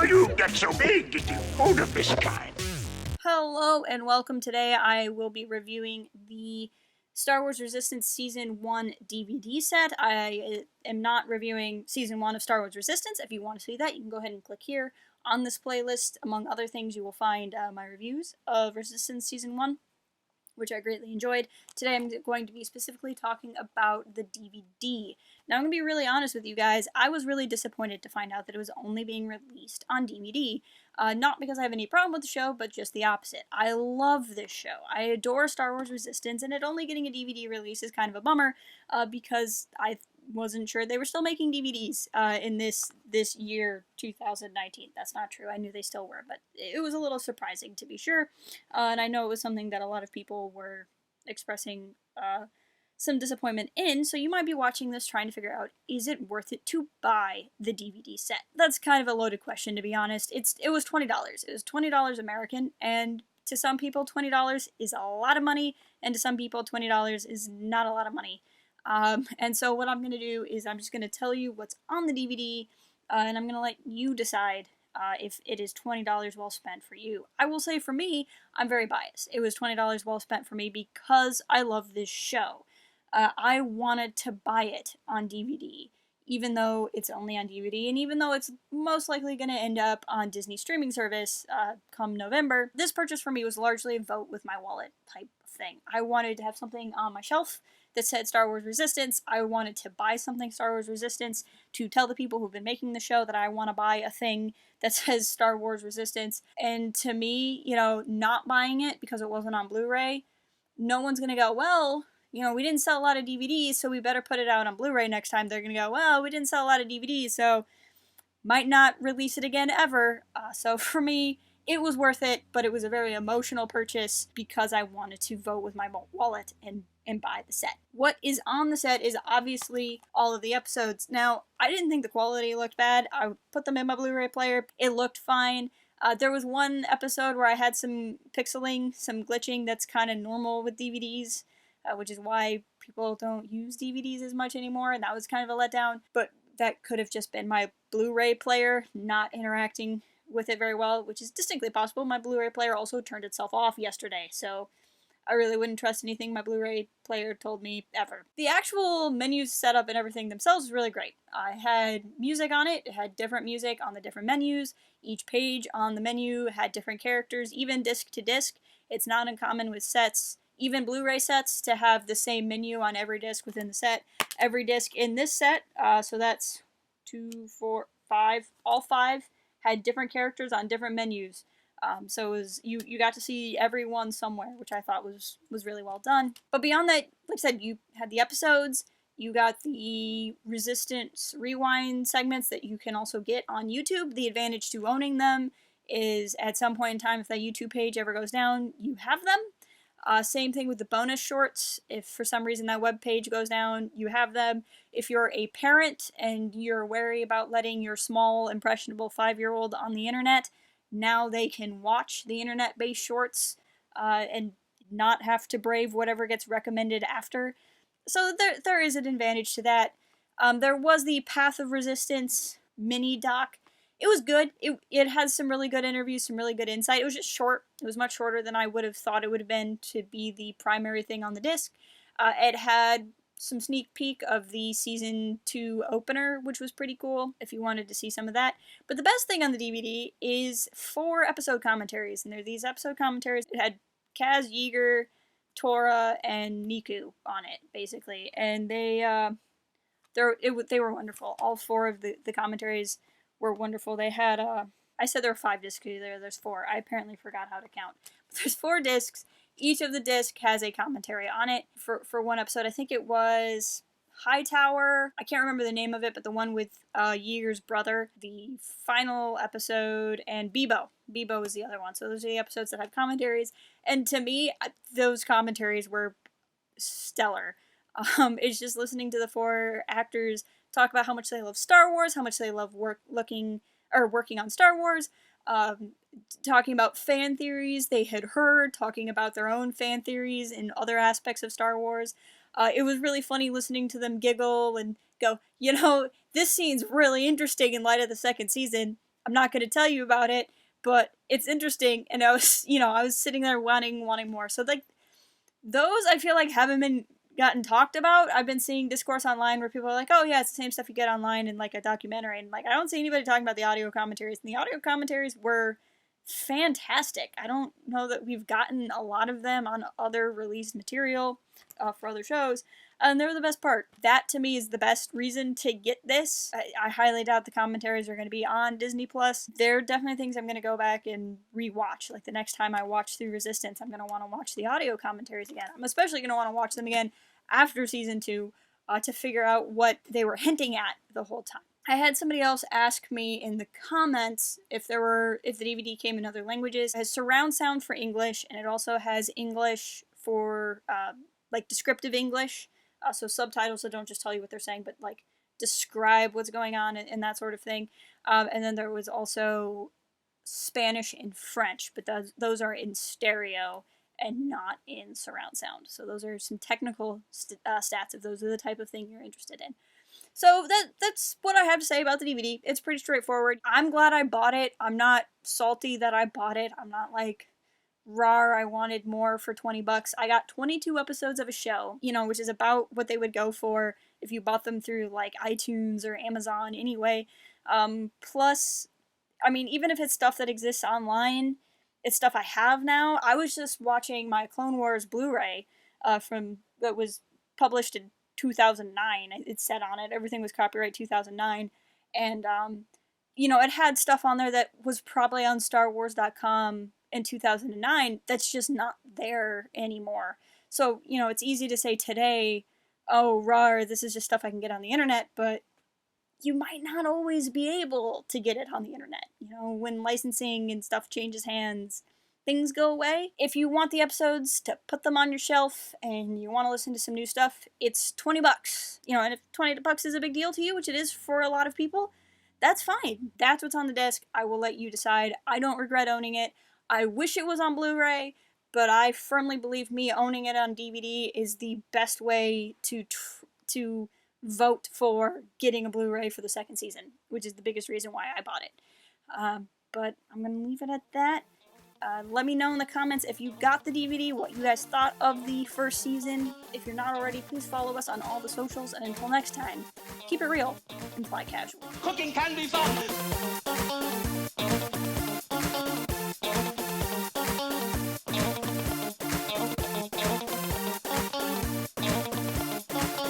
you get so big getting hold of this kind? Hello and welcome. Today I will be reviewing the Star Wars Resistance Season 1 DVD set. I am not reviewing Season 1 of Star Wars Resistance. If you want to see that, you can go ahead and click here. On this playlist, among other things, you will find my reviews of Resistance Season 1, which I greatly enjoyed. Today I'm going to be specifically talking about the DVD. Now I'm going to be really honest with you guys, I was really disappointed to find out that it was only being released on DVD. Not because I have any problem with the show, but just the opposite. I love this show. I adore Star Wars Resistance, and it only getting a DVD release is kind of a bummer, because I wasn't sure they were still making DVDs in this year, 2019. That's not true. I knew they still were, but it was a little surprising to be sure. And I know it was something that a lot of people were expressing some disappointment in, so you might be watching this trying to figure out, is it worth it to buy the DVD set? That's kind of a loaded question, to be honest. It was $20. It was $20 American, and to some people, $20 is a lot of money, and to some people, $20 is not a lot of money. And so what I'm going to do is I'm just going to tell you what's on the DVD, and I'm going to let you decide if it is $20 well spent for you. I will say for me, I'm very biased. It was $20 well spent for me because I love this show. I wanted to buy it on DVD, even though it's only on DVD, and even though it's most likely going to end up on Disney streaming service come November. This purchase for me was largely a vote with my wallet type thing. I wanted to have something on my shelf that said Star Wars Resistance. I wanted to buy something Star Wars Resistance to tell the people who've been making the show that I want to buy a thing that says Star Wars Resistance. And to me, you know, not buying it because it wasn't on Blu-ray, no one's going to go, well, you know, we didn't sell a lot of DVDs, so we better put it out on Blu-ray next time. They're going to go, well, we didn't sell a lot of DVDs, so might not release it again ever. So for me, it was worth it, but it was a very emotional purchase because I wanted to vote with my wallet and buy the set. What is on the set is obviously all of the episodes. Now, I didn't think the quality looked bad. I put them in my Blu-ray player. It looked fine. There was one episode where I had some pixeling, some glitching that's kind of normal with DVDs, which is why people don't use DVDs as much anymore, and that was kind of a letdown. But that could have just been my Blu-ray player not interacting with it very well, which is distinctly possible. My Blu-ray player also turned itself off yesterday, so I really wouldn't trust anything my Blu-ray player told me ever. The actual menu setup and everything themselves is really great. I had music on it. It had different music on the different menus. Each page on the menu had different characters, even disc to disc. It's not uncommon with sets, even Blu-ray sets, to have the same menu on every disc within the set. Every disc in this set, so that's 2, 4, 5, all 5, had different characters on different menus. So it was, you got to see everyone somewhere, which I thought was really well done. But beyond that, like I said, you had the episodes, you got the Resistance Rewind segments that you can also get on YouTube. The advantage to owning them is at some point in time, if that YouTube page ever goes down, you have them. Same thing with the bonus shorts. If for some reason that web page goes down, you have them. If you're a parent and you're wary about letting your small, impressionable 5-year-old on the internet, now they can watch the internet-based shorts and not have to brave whatever gets recommended after. So there is an advantage to that. There was the Path of Resistance mini doc. It was good. It has some really good interviews, some really good insight. It was just short. It was much shorter than I would have thought it would have been to be the primary thing on the disc. It had some sneak peek of the Season 2 opener, which was pretty cool if you wanted to see some of that. But the best thing on the DVD is 4 episode commentaries. And they're these episode commentaries. It had Kaz, Yeager, Tora, and Niku on it, basically. And they were wonderful. All 4 of the commentaries were wonderful. They had, I said there were 5 discs there, there's 4. I apparently forgot how to count. But there's 4 discs. Each of the discs has a commentary on it. For one episode, I think it was Hightower. I can't remember the name of it, but the one with Yeager's brother. The final episode, and Bebo. Bebo was the other one. So those are the episodes that have commentaries. And to me, those commentaries were stellar. It's just listening to the 4 actors talk about how much they love Star Wars, how much they love working on Star Wars, talking about fan theories they had heard, talking about their own fan theories in other aspects of Star Wars. It was really funny listening to them giggle and go, you know, this scene's really interesting in light of the 2nd season. I'm not going to tell you about it, but it's interesting, and I was sitting there wanting more. So, like, those I feel like haven't been gotten talked about. I've been seeing discourse online where people are like, oh yeah, it's the same stuff you get online in like a documentary, and like I don't see anybody talking about the audio commentaries, and the audio commentaries were fantastic. I don't know that we've gotten a lot of them on other released material for other shows, and they were the best part. That to me is the best reason to get this. I highly doubt the commentaries are going to be on Disney Plus. They're definitely things I'm going to go back and rewatch. Like the next time I watch through Resistance, I'm going to want to watch the audio commentaries again. I'm especially going to want to watch them again after season 2 to figure out what they were hinting at the whole time. I had somebody else ask me in the comments if the DVD came in other languages. It has surround sound for English, and it also has English for like descriptive English, so subtitles that don't just tell you what they're saying, but like describe what's going on and that sort of thing. And then there was also Spanish and French, but those are in stereo and not in surround sound. So those are some technical stats if those are the type of thing you're interested in. So that's what I have to say about the DVD. It's pretty straightforward. I'm glad I bought it. I'm not salty that I bought it. I'm not like, rawr, I wanted more for $20. I got 22 episodes of a show, which is about what they would go for if you bought them through like iTunes or Amazon anyway. Plus, I mean, even if it's stuff that exists online, it's stuff I have now. I was just watching my Clone Wars Blu-ray that was published in 2009. It said on it, everything was copyright 2009. And, it had stuff on there that was probably on StarWars.com in 2009 that's just not there anymore. So, it's easy to say today, oh, rawr, this is just stuff I can get on the internet, but you might not always be able to get it on the internet. When licensing and stuff changes hands, things go away. If you want the episodes to put them on your shelf and you want to listen to some new stuff, it's $20. And if $20 is a big deal to you, which it is for a lot of people, that's fine. That's what's on the disc. I will let you decide. I don't regret owning it. I wish it was on Blu-ray, but I firmly believe me owning it on DVD is the best way to vote for getting a Blu-ray for the second season, which is the biggest reason why I bought it. But I'm going to leave it at that. Let me know in the comments if you got the DVD, what you guys thought of the first season. If you're not already, please follow us on all the socials, and until next time, keep it real and fly casual. Cooking can be fun.